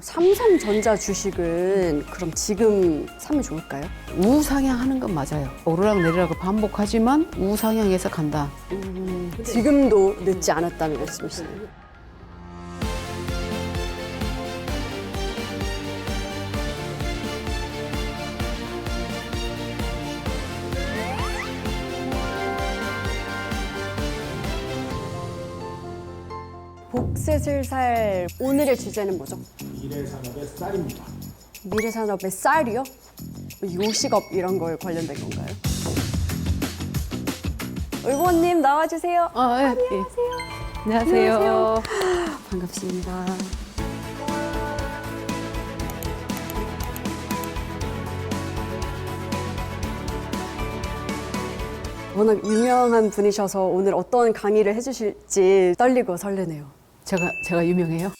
삼성전자 주식은 그럼 지금 사면 좋을까요? 우상향하는 건 맞아요. 오르락내리락을 반복하지만 우상향해서 간다. 지금도 늦지 않았다는 말씀이시네요. 복셋을 살 오늘의 주제는 뭐죠? 미래산업의 쌀입니다. 미래산업의 쌀이요? 요식업 이런 걸 관련된 건가요? 의원님 나와주세요. 예. 안녕하세요. 안녕하세요. 반갑습니다. 워낙 유명한 분이셔서 오늘 어떤 강의를 해주실지 떨리고 설레네요. 제가 유명해요?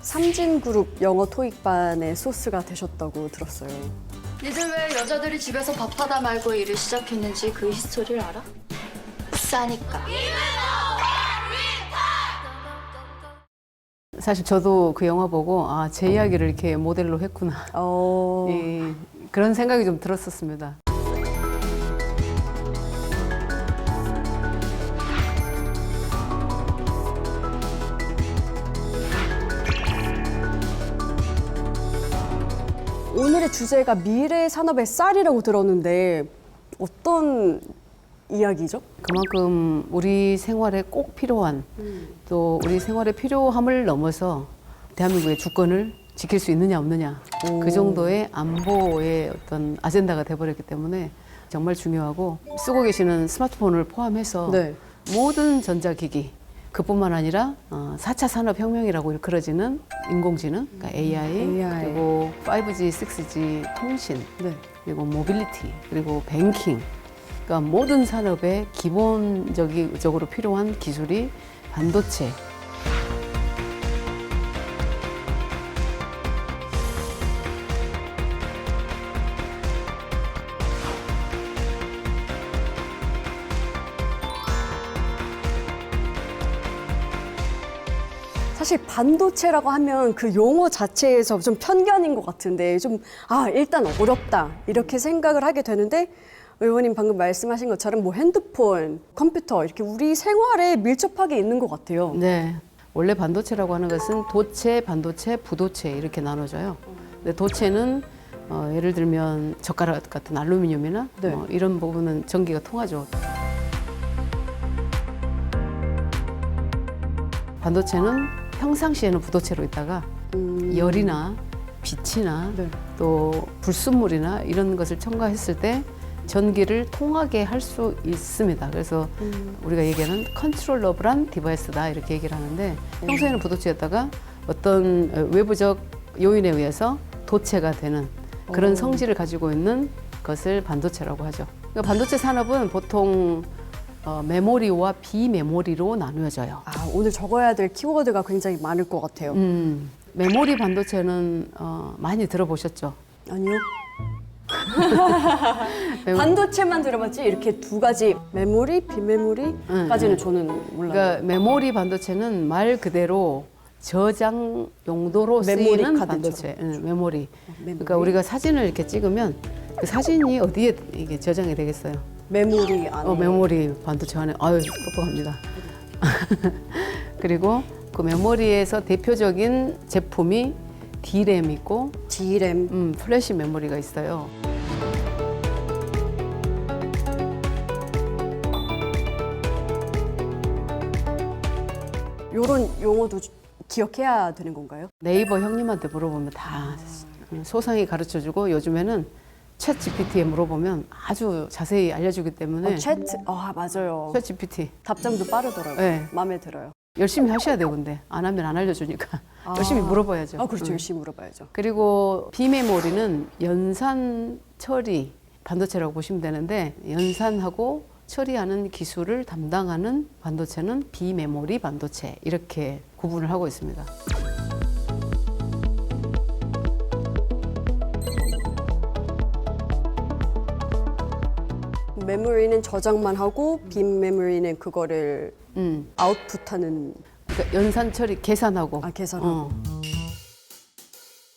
삼진그룹 영어 토익반의 소스가 되셨다고 들었어요. 니들 왜 여자들이 집에서 밥하다 말고 일을 시작했는지 그 히스토리를 알아? 싸니까. 사실 저도 그 영화 보고 제 이야기를 이렇게 모델로 했구나. 그런 생각이 좀 들었었습니다. 오늘의 주제가 미래 산업의 쌀이라고 들었는데 어떤 이야기죠? 그만큼 우리 생활에 꼭 필요한 또 우리 생활의 필요함을 넘어서 대한민국의 주권을 지킬 수 있느냐 없느냐 그 정도의 안보의 어떤 아젠다가 돼버렸기 때문에 정말 중요하고 쓰고 계시는 스마트폰을 포함해서 네. 모든 전자기기 그뿐만 아니라 4차 산업혁명이라고 일컬어지는 인공지능, 그러니까 AI, 그리고 5G, 6G 통신, 네. 그리고 모빌리티, 그리고 뱅킹, 그러니까 모든 산업에 기본적으로 필요한 기술이 반도체. 사실 반도체라고 하면 그 용어 자체에서 좀 편견인 것 같은데 좀 일단 어렵다 이렇게 생각을 하게 되는데 의원님 방금 말씀하신 것처럼 뭐 핸드폰, 컴퓨터 이렇게 우리 생활에 밀접하게 있는 것 같아요. 네. 원래 반도체라고 하는 것은 도체, 반도체, 부도체 이렇게 나눠져요. 근데 도체는 예를 들면 젓가락 같은 알루미늄이나 네. 이런 부분은 전기가 통하죠. 반도체는 평상시에는 부도체로 있다가 열이나 빛이나 네. 또 불순물이나 이런 것을 첨가했을 때 전기를 통하게 할 수 있습니다. 그래서 우리가 얘기하는 컨트롤러블한 디바이스다 이렇게 얘기를 하는데 평소에는 부도체였다가 어떤 외부적 요인에 의해서 도체가 되는 그런 성질을 가지고 있는 것을 반도체라고 하죠. 그러니까 반도체 산업은 보통 메모리와 비메모리로 나누어져요. 오늘 적어야 될 키워드가 굉장히 많을 것 같아요. 메모리 반도체는 많이 들어보셨죠? 아니요. 반도체만 들어봤지 이렇게 두 가지 메모리, 비메모리까지는 저는 몰라요. 그러니까 메모리 반도체는 말 그대로 저장 용도로 메모리 쓰이는 카드처럼. 반도체, 메모리. 메모리. 그러니까 우리가 사진을 이렇게 찍으면 그 사진이 어디에 이게 저장이 되겠어요? 메모리 안에. 메모리 반도체 안에. 아유, 똑똑합니다. 그리고 그 메모리에서 대표적인 제품이 D램 있고 D램. 플래시 메모리가 있어요. 이런 용어도 기억해야 되는 건가요? 네이버 형님한테 물어보면 다 소상히 가르쳐주고 요즘에는 챗 GPT에 물어보면 아주 자세히 알려주기 때문에 채트. 맞아요. 챗 GPT 답장도 빠르더라고요. 네. 마음에 들어요. 열심히 하셔야 돼요. 근데 안 하면 안 알려주니까 열심히 물어봐야죠. 그렇죠. 열심히 물어봐야죠. 그리고 비메모리는 연산 처리 반도체라고 보시면 되는데 연산하고 처리하는 기술을 담당하는 반도체는 비메모리 반도체 이렇게 구분을 하고 있습니다. 메모리는 저장만 하고 빈 메모리는 그거를 아웃풋하는. 그러니까 연산 처리 계산하고. 아, 계산하고.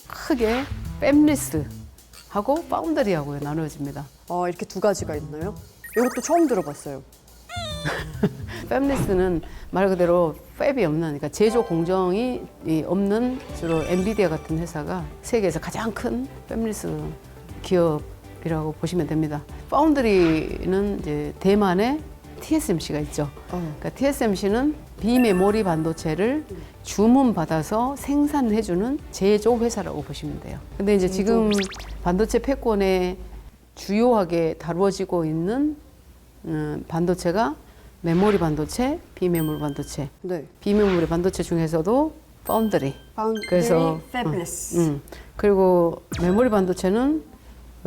크게 팹리스하고 파운더리하고 나누어집니다. 이렇게 두 가지가 있나요? 이것도 처음 들어봤어요. 팹리스는 말 그대로 팹이 없는, 그러니까 제조 공정이 없는 주로 엔비디아 같은 회사가 세계에서 가장 큰 팹리스 기업이라고 보시면 됩니다. 파운드리는 이제 대만에 TSMC가 있죠. 그러니까 TSMC는 비메모리 반도체를 주문받아서 생산해주는 제조 회사라고 보시면 돼요. 근데 이제 지금 반도체 패권에 주요하게 다루어지고 있는 반도체가 메모리 반도체, 비메모리 반도체. 네. 비메모리 반도체 중에서도 파운드리. 파운드리, 그래서 패블리스. 그리고 메모리 반도체는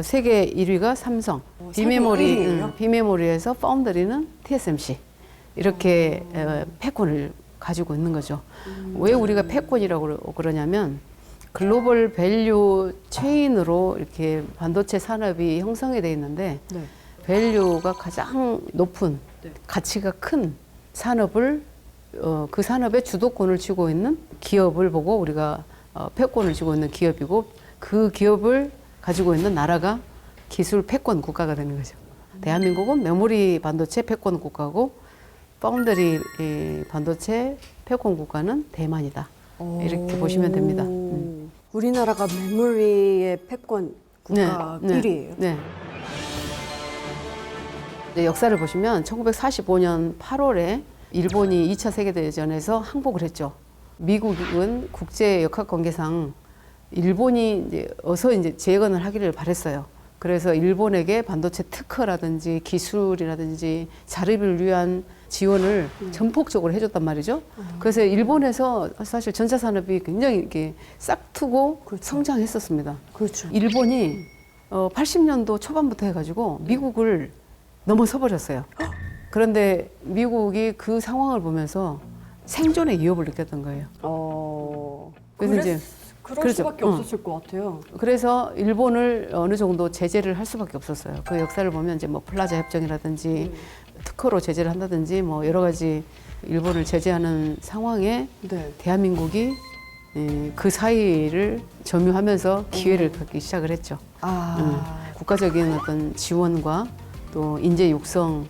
세계 1위가 삼성. 세계 1위예요? 비메모리에서 파운드리는 TSMC. 이렇게 패권을 가지고 있는 거죠. 왜 우리가 패권이라고 그러냐면 글로벌 밸류 체인으로 이렇게 반도체 산업이 형성이 돼 있는데 네. 밸류가 가장 높은 가치가 큰 산업을 그 산업의 주도권을 쥐고 있는 기업을 보고 우리가 패권을 쥐고 있는 기업이고 그 기업을 가지고 있는 나라가 기술 패권 국가가 되는 거죠. 대한민국은 메모리 반도체 패권 국가고 파운드리 반도체 패권 국가는 대만이다. 이렇게 보시면 됩니다. 우리나라가 메모리의 패권 국가 1위예요. 네. 역사를 보시면 1945년 8월에 일본이 2차 세계대전에서 항복을 했죠. 미국은 국제 역학 관계상 일본이 이제 어서 이제 재건을 하기를 바랬어요. 그래서 일본에게 반도체 특허라든지 기술이라든지 자립을 위한 지원을 전폭적으로 해줬단 말이죠. 그래서 일본에서 사실 전자 산업이 굉장히 이렇게 싹트고 성장했었습니다. 그렇죠. 일본이 80년도 초반부터 해가지고 미국을 넘어서 버렸어요. 그런데 미국이 그 상황을 보면서 생존의 위협을 느꼈던 거예요. 그래서 이제 그럴 그렇죠. 수밖에 없었을 것 같아요. 그래서 일본을 어느 정도 제재를 할 수밖에 없었어요. 그 역사를 보면 이제 뭐 플라자 협정이라든지 특허로 제재를 한다든지 뭐 여러 가지 일본을 제재하는 상황에 네. 대한민국이 그 사이를 점유하면서 기회를 갖기 시작을 했죠. 국가적인 어떤 지원과 또 인재 육성의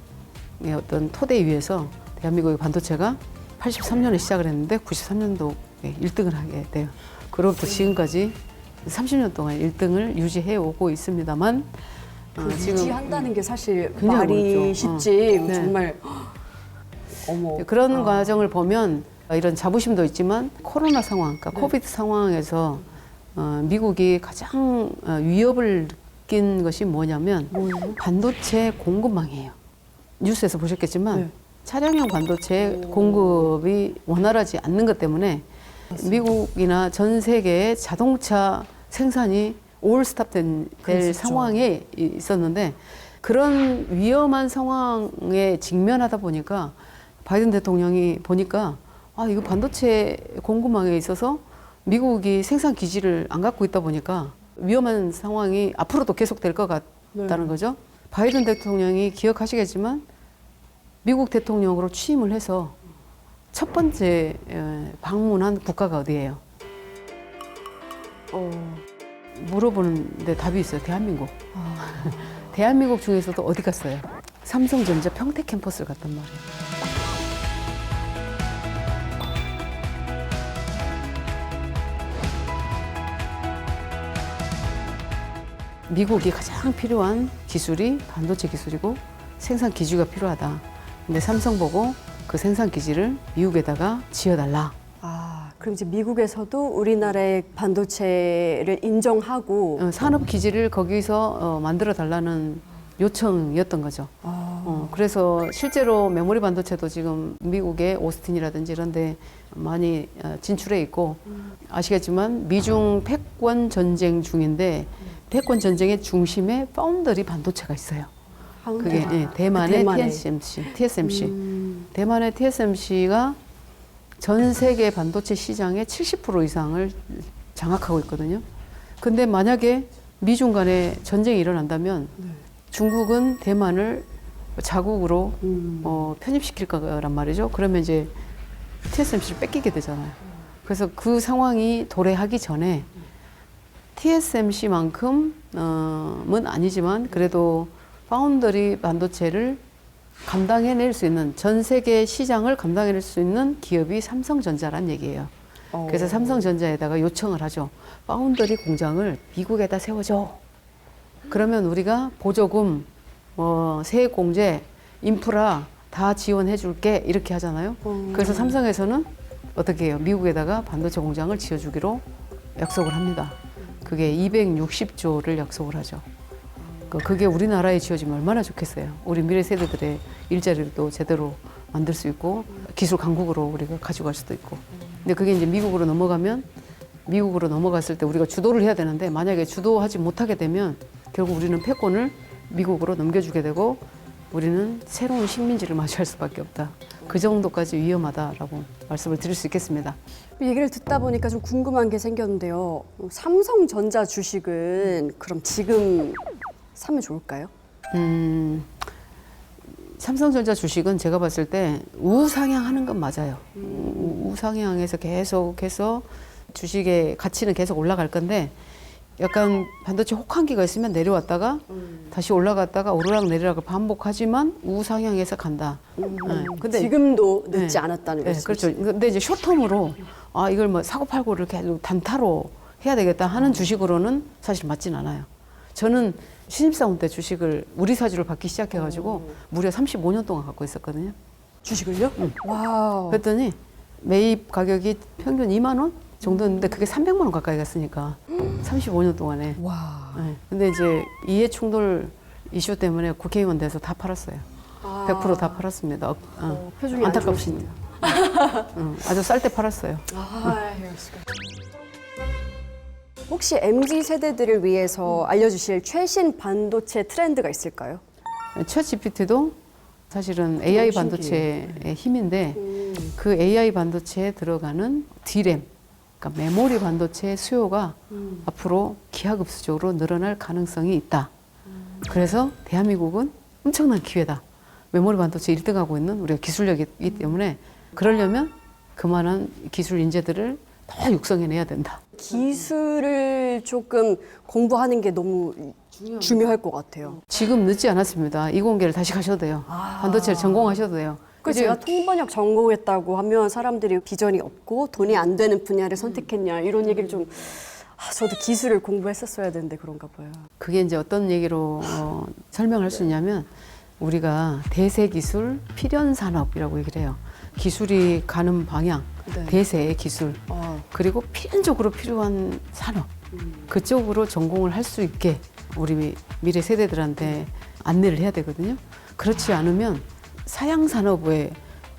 어떤 토대 위에서 대한민국의 반도체가 83년에 시작을 했는데 93년도에 1등을 하게 돼요. 그로부터 지금까지 30년 동안 1등을 유지해 오고 있습니다만 유지한다는 게 사실 굉장히 말이 어렵죠. 쉽지 네. 정말 어머 그런 과정을 보면 이런 자부심도 있지만 코로나 상황, 그러니까 코비드 상황에서 미국이 가장 위협을 느낀 것이 뭐냐면 반도체 공급망이에요. 뉴스에서 보셨겠지만 네. 차량용 반도체 공급이 원활하지 않는 것 때문에 미국이나 전 세계의 자동차 생산이 올 스탑 될 상황에 있었는데 그런 위험한 상황에 직면하다 보니까 바이든 대통령이 보니까 이거 반도체 공급망에 있어서 미국이 생산 기지를 안 갖고 있다 보니까 위험한 상황이 앞으로도 계속될 것 같다는 거죠. 바이든 대통령이 기억하시겠지만 미국 대통령으로 취임을 해서 첫 번째 방문한 국가가 어디예요? 물어보는데 답이 있어요. 대한민국. 대한민국 중에서도 어디 갔어요? 삼성전자 평택 캠퍼스를 갔단 말이에요. 미국이 가장 필요한 기술이 반도체 기술이고 생산 기지가 필요하다. 근데 삼성 보고 그 생산 기지를 미국에다가 지어달라. 그럼 이제 미국에서도 우리나라의 반도체를 인정하고 산업 기지를 거기서 만들어 달라는 요청이었던 거죠. 그래서 실제로 메모리 반도체도 지금 미국의 오스틴이라든지 이런 데 많이 진출해 있고 아시겠지만 미중 패권 전쟁 중인데 패권 전쟁의 중심에 파운더리 반도체가 있어요. 그게 대만의 TSMC. 대만의 TSMC가 전 세계 반도체 시장의 70% 이상을 장악하고 있거든요. 근데 만약에 미중 간에 전쟁이 일어난다면 중국은 대만을 자국으로 편입시킬 거란 말이죠. 그러면 이제 TSMC를 뺏기게 되잖아요. 그래서 그 상황이 도래하기 전에 TSMC만큼은 아니지만 그래도 파운더리 반도체를 감당해낼 수 있는 전 세계 시장을 감당해낼 수 있는 기업이 삼성전자란 얘기예요. 그래서 삼성전자에다가 요청을 하죠. 파운더리 공장을 미국에다 세워줘. 그러면 우리가 보조금, 세액공제, 인프라 다 지원해 줄게 이렇게 하잖아요. 그래서 삼성에서는 어떻게 해요? 미국에다가 반도체 공장을 지어주기로 약속을 합니다. 그게 260조를 약속을 하죠. 그게 우리나라에 지어지면 얼마나 좋겠어요. 우리 미래 세대들의 일자리도 제대로 만들 수 있고 기술 강국으로 우리가 가져갈 수도 있고. 근데 그게 이제 미국으로 넘어갔을 때 우리가 주도를 해야 되는데 만약에 주도하지 못하게 되면 결국 우리는 패권을 미국으로 넘겨주게 되고 우리는 새로운 식민지를 맞이할 수밖에 없다. 그 정도까지 위험하다라고 말씀을 드릴 수 있겠습니다. 얘기를 듣다 보니까 좀 궁금한 게 생겼는데요. 삼성전자 주식은 그럼 지금 사면 좋을까요? 삼성전자 주식은 제가 봤을 때 우상향하는 건 맞아요. 우상향해서 계속해서 주식의 가치는 계속 올라갈 건데 약간 반도체 혹한기가 있으면 내려왔다가 다시 올라갔다가 오르락내리락을 반복하지만 우상향해서 간다. 근데 지금도 늦지 네. 않았다는 네, 말씀이시죠? 그렇죠. 근데 이제 쇼텀으로 이걸 뭐 사고 팔고를 이렇게 단타로 해야 되겠다 하는 주식으로는 사실 맞진 않아요. 저는 신입사원 때 주식을 우리 사주를 받기 시작해가지고 무려 35년 동안 갖고 있었거든요. 주식을요? 와우. 그랬더니 매입 가격이 평균 2만 원 정도였는데 그게 300만 원 가까이 갔으니까 35년 동안에. 와. 네. 근데 이제 이해 충돌 이슈 때문에 국회의원 돼서 다 팔았어요. 100%다 팔았습니다. 표정이 안 안타깝습니다. 아주 쌀 때 팔았어요. 혹시 MZ 세대들을 위해서 알려주실 최신 반도체 트렌드가 있을까요? 챗 GPT도 사실은 AI 반도체의 힘인데 그 AI 반도체에 들어가는 D램, 그러니까 메모리 반도체의 수요가 앞으로 기하급수적으로 늘어날 가능성이 있다. 그래서 대한민국은 엄청난 기회다. 메모리 반도체 1등하고 있는 우리가 기술력이기 때문에 그러려면 그만한 기술 인재들을 더 육성해내야 된다. 기술을 조금 공부하는 게 너무 중요할 것 같아요. 지금 늦지 않았습니다. 이공계를 다시 가셔도 돼요. 반도체를 전공하셔도 돼요. 그래서 제가 통번역 전공했다고 하면 사람들이 비전이 없고 돈이 안 되는 분야를 선택했냐 이런 얘기를 좀 저도 기술을 공부했었어야 되는데 그런가 봐요. 그게 이제 어떤 얘기로 설명할 수 있냐면 우리가 대세 기술 필연 산업이라고 얘기를 해요. 기술이 가는 방향, 네. 대세의 기술, 그리고 필연적으로 필요한 산업 그쪽으로 전공을 할 수 있게 우리 미래 세대들한테 안내를 해야 되거든요. 그렇지 않으면 사양 산업에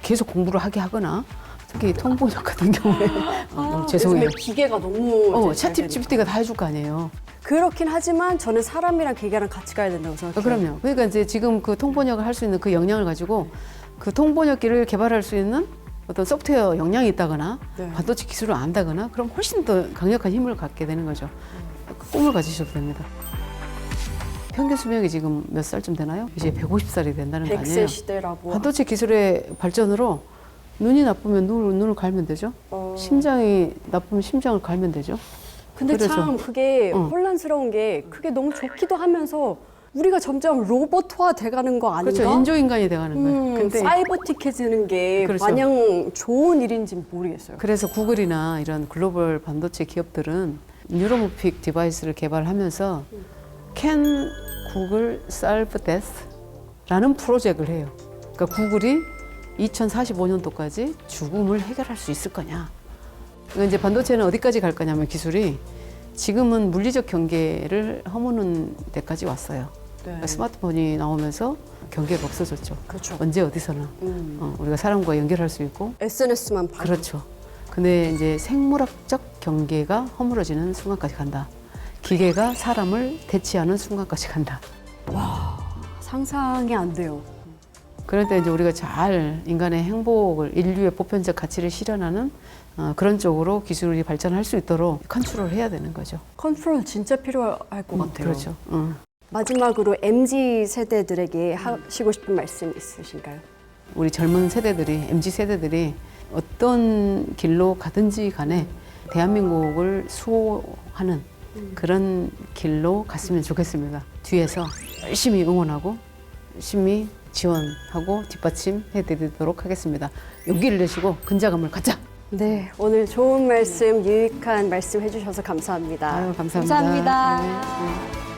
계속 공부를 하게 하거나 특히 통번역 같은 경우에 너무 죄송해요. 요즘에 기계가 너무 잘 챗 GPT가 다 해줄 거 아니에요. 그렇긴 하지만 저는 사람이랑 기계랑 같이 가야 된다고 생각해요. 그럼요. 그러니까 이제 지금 그 통번역을 할 수 있는 그 역량을 가지고 그 통번역기를 개발할 수 있는 어떤 소프트웨어 역량이 있다거나 네. 반도체 기술을 안다거나 그럼 훨씬 더 강력한 힘을 갖게 되는 거죠. 꿈을 가지셔도 됩니다. 평균 수명이 지금 몇 살쯤 되나요? 이제 150살이 된다는 거 아니에요? 100세 시대라고. 반도체 기술의 발전으로 눈이 나쁘면 눈을 갈면 되죠. 심장이 나쁘면 심장을 갈면 되죠. 근데 그래서. 참 그게 혼란스러운 게 그게 너무 좋기도 하면서 우리가 점점 로봇화 돼가는 거 아닌가? 그렇죠. 인조인간이 돼가는 거예요. 근데 사이버틱해지는 게 그렇죠. 마냥 좋은 일인지 모르겠어요. 그래서 구글이나 이런 글로벌 반도체 기업들은 뉴로모픽 디바이스를 개발하면서 Can Google Solve Death라는 프로젝트를 해요. 그러니까 구글이 2045년도까지 죽음을 해결할 수 있을 거냐. 그러니까 이제 반도체는 어디까지 갈 거냐면 기술이 지금은 물리적 경계를 허무는 데까지 왔어요. 그러니까 스마트폰이 나오면서 경계가 없어졌죠. 그렇죠. 언제 어디서나 우리가 사람과 연결할 수 있고 SNS만 봐도. 그렇죠. 근데 이제 생물학적 경계가 허물어지는 순간까지 간다. 기계가 사람을 대체하는 순간까지 간다. 상상이 안 돼요. 그럴 때 이제 우리가 잘 인간의 행복을 인류의 보편적 가치를 실현하는 그런 쪽으로 기술이 발전할 수 있도록 컨트롤 해야 되는 거죠. 컨트롤 진짜 필요할 것 같아요. 그렇죠. 마지막으로 MZ 세대들에게 하시고 싶은 말씀 있으신가요? 우리 젊은 세대들이 MZ 세대들이 어떤 길로 가든지 간에 대한민국을 수호하는 그런 길로 갔으면 좋겠습니다. 뒤에서 열심히 응원하고 열심히 지원하고 뒷받침해 드리도록 하겠습니다. 용기를 내시고 근자감을 갖자. 네, 오늘 좋은 말씀, 유익한 말씀 해주셔서 감사합니다. 아유, 감사합니다. 감사합니다. 네, 네.